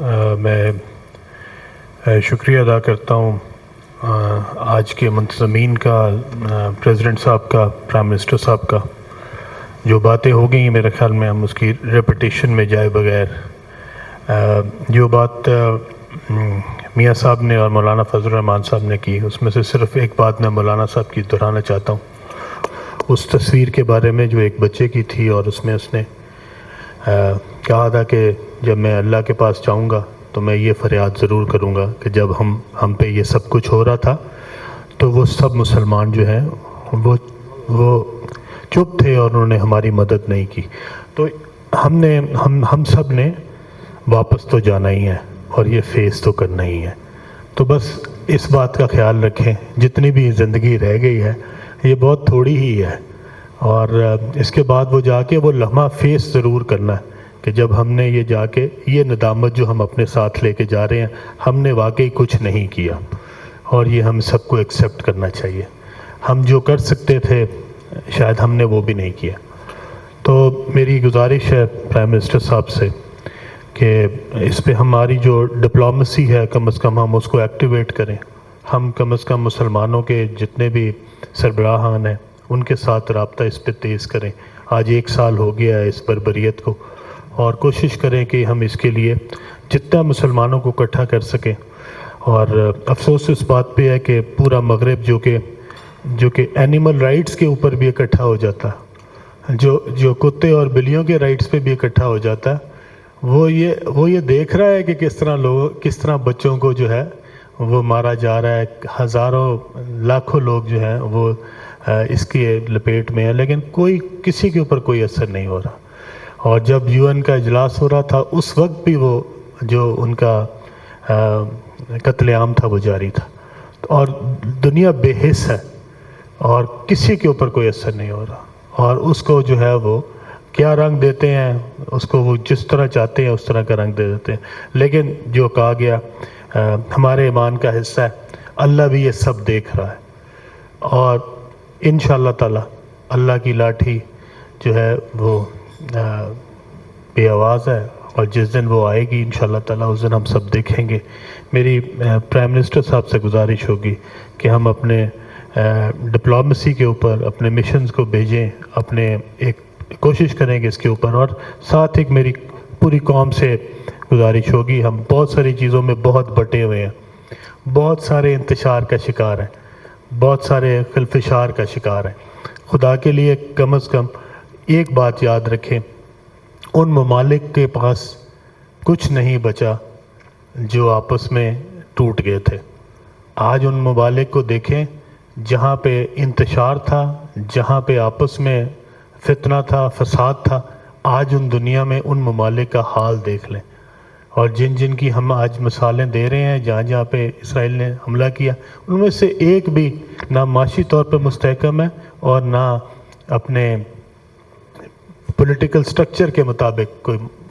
मैं शुक्रिया अदा करता हूँ आज के मुंतज़मीन का, प्रेसिडेंट साहब का, प्राइम मिनिस्टर साहब का। जो बातें हो गई मेरे ख़्याल में हम उसकी रेपिटेशन में जाए बगैर, जो बात मियाँ साहब ने और मौलाना फजल रहमान साहब ने की, उसमें से सिर्फ़ एक बात मैं मौलाना साहब की दोहराना चाहता हूँ। उस तस्वीर के बारे में जो एक बच्चे की थी और उसमें उसने कहा था कि जब मैं अल्लाह के पास जाऊँगा तो मैं ये फ़रियाद ज़रूर करूँगा कि जब हम पे ये सब कुछ हो रहा था तो वो सब मुसलमान जो हैं वो चुप थे और उन्होंने हमारी मदद नहीं की। तो हम सब ने वापस तो जाना ही है और ये फेस तो करना ही है। तो बस इस बात का ख्याल रखें, जितनी भी ज़िंदगी रह गई है ये बहुत थोड़ी ही है, और इसके बाद वो जाके वो लम्हा फेस ज़रूर करना है कि जब हमने ये जाके ये नदामत जो हम अपने साथ लेके जा रहे हैं, हमने वाकई कुछ नहीं किया, और ये हम सबको एक्सेप्ट करना चाहिए। हम जो कर सकते थे शायद हमने वो भी नहीं किया। तो मेरी गुजारिश है प्राइम मिनिस्टर साहब से कि इस पे हमारी जो डिप्लोमेसी है कम से कम हम उसको एक्टिवेट करें। हम कम से कम मुसलमानों के जितने भी सरबराहान हैं उनके साथ रब्ता इस पे तेज़ करें। आज 1 साल हो गया है इस बर्बरियत को, और कोशिश करें कि हम इसके लिए जितना मुसलमानों को इकट्ठा कर सकें। और अफसोस इस बात पे है कि पूरा मगरब जो कि एनिमल राइट्स के ऊपर भी इकट्ठा हो जाता, जो कुत्ते और बिल्लियों के राइट्स पे भी इकट्ठा हो जाता है, वो ये देख रहा है कि किस तरह बच्चों को जो है वो मारा जा रहा है। हज़ारों लाखों लोग जो हैं वो इसकी लपेट में है, लेकिन किसी के ऊपर कोई असर नहीं हो रहा। और जब यूएन का इजलास हो रहा था उस वक्त भी वो जो उनका कत्लेआम था वो जारी था, और दुनिया बेहिस है और किसी के ऊपर कोई असर नहीं हो रहा। और उसको जो है वो क्या रंग देते हैं, उसको वो जिस तरह चाहते हैं उस तरह का रंग दे देते हैं। लेकिन जो कहा गया हमारे ईमान का हिस्सा है, अल्लाह भी ये सब देख रहा है, और इंशाअल्लाह ताला अल्लाह की लाठी जो है वो बेआवाज़ है, और जिस दिन वो आएगी इंशाअल्लाह ताला उस दिन हम सब देखेंगे। मेरी प्राइम मिनिस्टर साहब से गुजारिश होगी कि हम अपने डिप्लोमेसी के ऊपर अपने मिशंस को भेजें, अपने एक कोशिश करेंगे इसके ऊपर। और साथ एक मेरी पूरी कौम से गुजारिश होगी, हम बहुत सारी चीज़ों में बहुत बटे हुए हैं, बहुत सारे इंतशार का शिकार हैं, बहुत सारे खिलफिशार का शिकार हैं। खुदा के लिए कम से कम एक बात याद रखें, उन ममालिक के पास कुछ नहीं बचा जो आपस में टूट गए थे। आज उन ममालिक को देखें जहाँ पे इंतशार था, जहाँ पे आपस में फितना था, फसाद था। आज उन दुनिया में उन ममालिक का हाल देख लें, और जिन की हम आज मिसालें दे रहे हैं, जहाँ पे इसराइल ने हमला किया, उनमें से एक भी ना माशी तौर पर मुस्तहकम है और ना अपने पॉलिटिकल स्ट्रक्चर के मुताबिक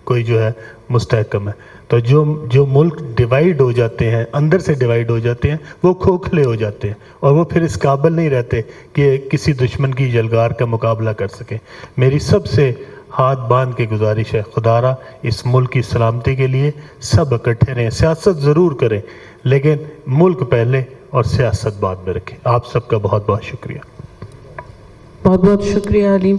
कोई जो है मुस्तहकम है। तो जो मुल्क डिवाइड हो जाते हैं, अंदर से डिवाइड हो जाते हैं, वो खोखले हो जाते हैं, और वो फिर इस काबिल नहीं रहते कि किसी दुश्मन की जलगार का मुकाबला कर सकें। मेरी सबसे हाथ बांध के गुजारिश है, खुदारा इस मुल्क की सलामती के लिए सब इकट्ठे रहें। सियासत ज़रूर करें, लेकिन मुल्क पहले और सियासत बाद में रखें। आप सबका बहुत बहुत शुक्रिया। बहुत बहुत शुक्रिया अलीम।